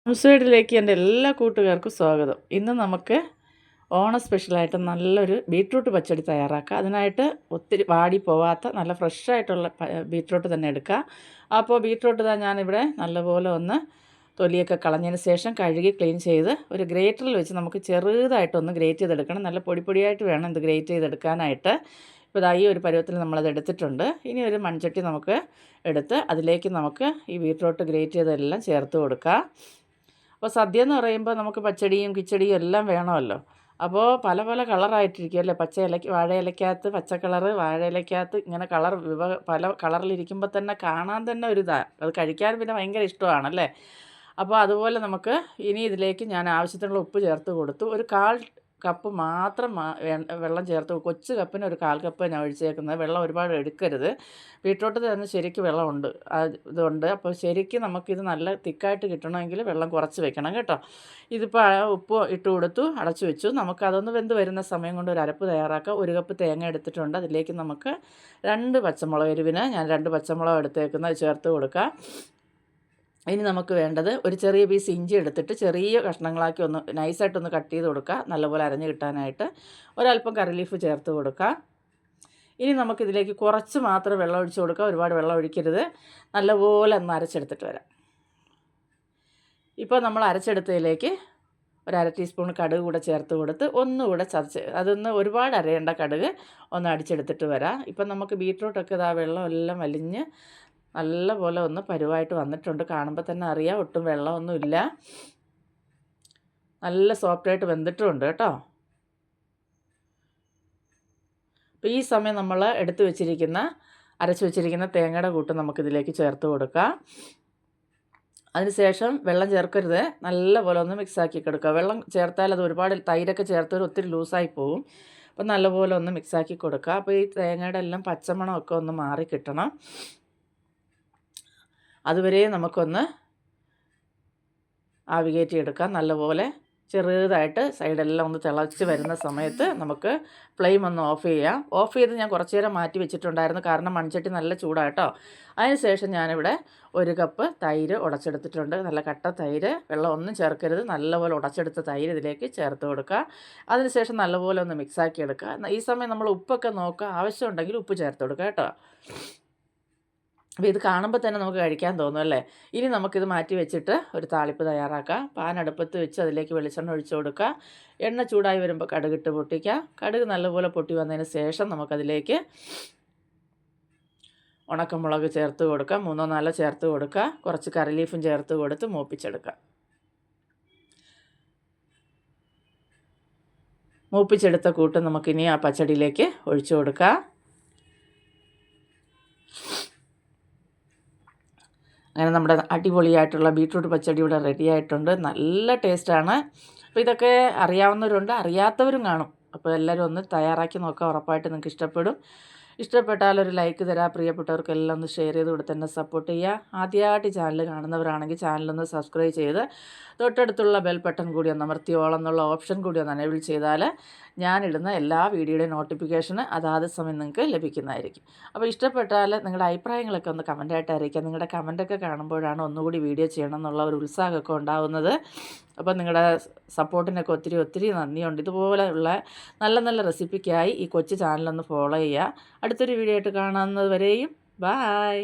News വീഡിയോയിലേക്ക് എൻ്റെ എല്ലാ കൂട്ടുകാർക്കും സ്വാഗതം. ഇന്ന് നമുക്ക് ഓണ സ്പെഷ്യലായിട്ട് നല്ലൊരു ബീട്രൂട്ട് പച്ചടി തയ്യാറാക്കാം. അതിനായിട്ട് ഒത്തിരി വാടി പോവാത്ത നല്ല ഫ്രഷായിട്ടുള്ള ബീട്രൂട്ട് തന്നെ എടുക്കുക. അപ്പോൾ ബീട്രൂട്ട് ഞാനിവിടെ നല്ലപോലെ ഒന്ന് തൊലിയൊക്കെ കളഞ്ഞതിന് ശേഷം കഴുകി ക്ലീൻ ചെയ്ത് ഒരു ഗ്രേറ്ററിൽ വെച്ച് നമുക്ക് ചെറുതായിട്ടൊന്ന് ഗ്രേറ്റ് ചെയ്തെടുക്കണം. നല്ല പൊടിയായിട്ട് വേണം ഇത് ഗ്രേറ്റ് ചെയ്തെടുക്കാനായിട്ട്. ഇപ്പോൾ ഈ ഒരു പരുവത്തിൽ നമ്മളത് എടുത്തിട്ടുണ്ട്. ഇനി ഒരു മൺചട്ടി നമുക്ക് എടുത്ത് അതിലേക്ക് നമുക്ക് ഈ ബീട്രൂട്ട് ഗ്രേറ്റ് ചെയ്തെല്ലാം ചേർത്ത് കൊടുക്കാം. അപ്പോൾ സദ്യ എന്ന് പറയുമ്പോൾ നമുക്ക് പച്ചടിയും കിച്ചടിയും എല്ലാം വേണമല്ലോ. അപ്പോൾ പല പല കളറായിട്ടിരിക്കും അല്ലേ. പച്ച ഇലയ്ക്ക് വാഴ ഇലയ്ക്കകത്ത് പച്ച കളറ്, വാഴ ഇലയ്ക്കകത്ത് ഇങ്ങനെ കളർ പല കളറിലിരിക്കുമ്പോൾ തന്നെ കാണാൻ തന്നെ ഒരു ഇതാണ്. അത് കഴിക്കാൻ പിന്നെ ഭയങ്കര ഇഷ്ടമാണല്ലേ. അപ്പോൾ അതുപോലെ നമുക്ക് ഇനി ഇതിലേക്ക് ഞാൻ ആവശ്യത്തിനുള്ള ഉപ്പ് ചേർത്ത് കൊടുത്തു. ഒരു 1/4 കപ്പ് മാത്രം വെള്ളം ചേർത്ത്, കൊച്ചു കപ്പിന് ഒരു 1/4 കപ്പ് ഞാൻ ഒഴിച്ചേക്കുന്നത്. വെള്ളം ഒരുപാട് എടുക്കരുത്. ബീട്രൂട്ടിൽ തന്നെ ശരിക്കും വെള്ളമുണ്ട്, ഇതുണ്ട്. അപ്പോൾ ശരിക്കും നമുക്കിത് നല്ല തിക്കായിട്ട് കിട്ടണമെങ്കിൽ വെള്ളം കുറച്ച് വെക്കണം കേട്ടോ. ഇതിപ്പോൾ ഉപ്പ് ഇട്ട് കൊടുത്തു, അടച്ചു വെച്ചു. നമുക്കതൊന്ന് വെന്ത് വരുന്ന സമയം കൊണ്ട് ഒരു അരപ്പ് തയ്യാറാക്കാം. 1 കപ്പ് തേങ്ങ എടുത്തിട്ടുണ്ട്. അതിലേക്ക് നമുക്ക് 2 പച്ചമുളക്, എരിവിന് ഞാൻ 2 പച്ചമുളക് എടുത്തേക്കുന്നത് ചേർത്ത് കൊടുക്കാം. ഇനി നമുക്ക് വേണ്ടത് ഒരു ചെറിയ പീസ് ഇഞ്ചി എടുത്തിട്ട് ചെറിയ കഷ്ണങ്ങളാക്കി ഒന്ന് നൈസായിട്ടൊന്ന് കട്ട് ചെയ്ത് കൊടുക്കുക, നല്ലപോലെ അരഞ്ഞ് കിട്ടാനായിട്ട്. ഒരല്പം കറി ലീഫ് ചേർത്ത് കൊടുക്കുക. ഇനി നമുക്കിതിലേക്ക് കുറച്ച് മാത്രം വെള്ളം ഒഴിച്ച് കൊടുക്കുക, ഒരുപാട് വെള്ളം ഒഴിക്കരുത്. നല്ലപോലെ ഒന്ന് അരച്ചെടുത്തിട്ട് വരാം. ഇപ്പോൾ നമ്മൾ അരച്ചെടുത്തതിലേക്ക് ഒരു 1/2 ടീസ്പൂൺ കടുക് കൂടെ ചേർത്ത് കൊടുത്ത് ഒന്നുകൂടെ ചതച്ച്, അതൊന്ന് ഒരുപാട് അരയേണ്ട കടുക് ഒന്ന് അടിച്ചെടുത്തിട്ട് വരാം. ഇപ്പം നമുക്ക് ബീട്രൂട്ടൊക്കെ വെള്ളം എല്ലാം വലിഞ്ഞ് നല്ലപോലെ ഒന്ന് പരുവായിട്ട് വന്നിട്ടുണ്ട്. കാണുമ്പോൾ തന്നെ അറിയാം, ഒട്ടും വെള്ളമൊന്നുമില്ല. നല്ല സോഫ്റ്റായിട്ട് വെന്തിട്ടുമുണ്ട് കേട്ടോ. അപ്പോൾ ഈ സമയം നമ്മൾ അരച്ച് വെച്ചിരിക്കുന്ന തേങ്ങയുടെ കൂട്ട് നമുക്കിതിലേക്ക് ചേർത്ത് കൊടുക്കാം. അതിനുശേഷം വെള്ളം ചേർക്കരുത്, നല്ലപോലെ ഒന്ന് മിക്സാക്കി കൊടുക്കുക. വെള്ളം ചേർത്താൽ അത് ഒരുപാട് തൈരൊക്കെ ചേർത്താൽ ഒത്തിരി ലൂസായി പോവും. അപ്പോൾ നല്ലപോലെ ഒന്ന് മിക്സാക്കി കൊടുക്കുക. അപ്പോൾ ഈ തേങ്ങയുടെ എല്ലാം പച്ചമണമൊക്കെ ഒന്ന് മാറി കിട്ടണം. അതുവരെ നമുക്കൊന്ന് ആവി കയറ്റിയെടുക്കാം. നല്ലപോലെ ചെറുതായിട്ട് സൈഡെല്ലാം ഒന്ന് തിളച്ച് വരുന്ന സമയത്ത് നമുക്ക് ഫ്ലെയിം ഒന്ന് ഓഫ് ചെയ്യാം. ഓഫ് ചെയ്ത് ഞാൻ കുറച്ച് നേരം മാറ്റി വെച്ചിട്ടുണ്ടായിരുന്നു, കാരണം മൺചട്ടി നല്ല ചൂടാട്ടോ. അതിനുശേഷം ഞാനിവിടെ 1 കപ്പ് തൈര് ഉടച്ചെടുത്തിട്ടുണ്ട്. നല്ല കട്ട തൈര്, വെള്ളം ഒന്നും ചേർക്കരുത്. നല്ലപോലെ ഉടച്ചെടുത്ത തൈര് ഇതിലേക്ക് ചേർത്ത് കൊടുക്കുക. അതിനുശേഷം നല്ലപോലെ ഒന്ന് മിക്സാക്കി എടുക്കുക. ഈ സമയം നമ്മൾ ഉപ്പൊക്കെ നോക്കുക, ആവശ്യമുണ്ടെങ്കിൽ ഉപ്പ് ചേർത്ത് കൊടുക്കുക കേട്ടോ. അപ്പോൾ ഇത് കാണുമ്പോൾ തന്നെ നമുക്ക് കഴിക്കാൻ തോന്നും അല്ലേ. ഇനി നമുക്കിത് മാറ്റി വെച്ചിട്ട് ഒരു താളിപ്പ് തയ്യാറാക്കാം. പാൻ അടുപ്പത്ത് വെച്ച് അതിലേക്ക് വെളിച്ചെണ്ണ ഒഴിച്ച് കൊടുക്കുക. എണ്ണ ചൂടായി വരുമ്പോൾ കടുകിട്ട് പൊട്ടിക്കുക. കടുക് നല്ലപോലെ പൊട്ടി വന്നതിന് ശേഷം നമുക്കതിലേക്ക് ഉണക്കമുളക് ചേർത്ത് കൊടുക്കുക, 3-4 ചേർത്ത് കൊടുക്കുക. കുറച്ച് കറി ലീഫും ചേർത്ത് കൊടുത്ത് മൂപ്പിച്ചെടുക്കുക. മൂപ്പിച്ചെടുത്ത കൂട്ട് നമുക്കിനി ആ പച്ചടിയിലേക്ക് ഒഴിച്ചു കൊടുക്കുക. അങ്ങനെ നമ്മുടെ അടിപൊളിയായിട്ടുള്ള ബീട്രൂട്ട് പച്ചടി ഇവിടെ റെഡി ആയിട്ടുണ്ട്. നല്ല ടേസ്റ്റാണ്. അപ്പോൾ ഇതൊക്കെ അറിയാവുന്നവരുണ്ട്, അറിയാത്തവരും കാണും. അപ്പോൾ എല്ലാവരും ഒന്ന് തയ്യാറാക്കി നോക്കുക, ഉറപ്പായിട്ട് നിങ്ങൾക്ക് ഇഷ്ടപ്പെടും. ഇഷ്ടപ്പെട്ടാൽ ഒരു ലൈക്ക് തരാം. പ്രിയപ്പെട്ടവർക്കെല്ലാം ഒന്ന് ഷെയർ ചെയ്ത് കൊടുത്ത് എന്നെ സപ്പോർട്ട് ചെയ്യുക. ആദ്യമായിട്ട് ചാനൽ കാണുന്നവരാണെങ്കിൽ ചാനലൊന്ന് സബ്സ്ക്രൈബ് ചെയ്ത് തൊട്ടടുത്തുള്ള ബെൽ ബട്ടൺ കൂടി ഒന്ന് അമർത്തി ഓൾ എന്നുള്ള ഓപ്ഷൻ കൂടി ഒന്ന് എനേബിൾ ചെയ്താൽ ഞാനിടുന്ന എല്ലാ വീഡിയോയുടെയും നോട്ടിഫിക്കേഷന് അതാത് സമയം നിങ്ങൾക്ക് ലഭിക്കുന്നതായിരിക്കും. അപ്പോൾ ഇഷ്ടപ്പെട്ടാൽ നിങ്ങളുടെ അഭിപ്രായങ്ങളൊക്കെ ഒന്ന് കമൻറ്റായിട്ട് അറിയിക്കുക. നിങ്ങളുടെ കമൻറ്റൊക്കെ കാണുമ്പോഴാണ് ഒന്നുകൂടി വീഡിയോ ചെയ്യണം എന്നുള്ള ഒരു ഉത്സാഹമൊക്കെ ഉണ്ടാകുന്നത്. അപ്പോൾ നിങ്ങളുടെ സപ്പോർട്ടിനൊക്കെ ഒത്തിരി നന്ദിയുണ്ട്. ഇതുപോലെയുള്ള നല്ല നല്ല റെസിപ്പിക്കായി ഈ കൊച്ചു ചാനലൊന്ന് ഫോളോ ചെയ്യുക. അടുത്തൊരു വീഡിയോ ആയിട്ട് കാണുന്നത് വരെയും ബായ്.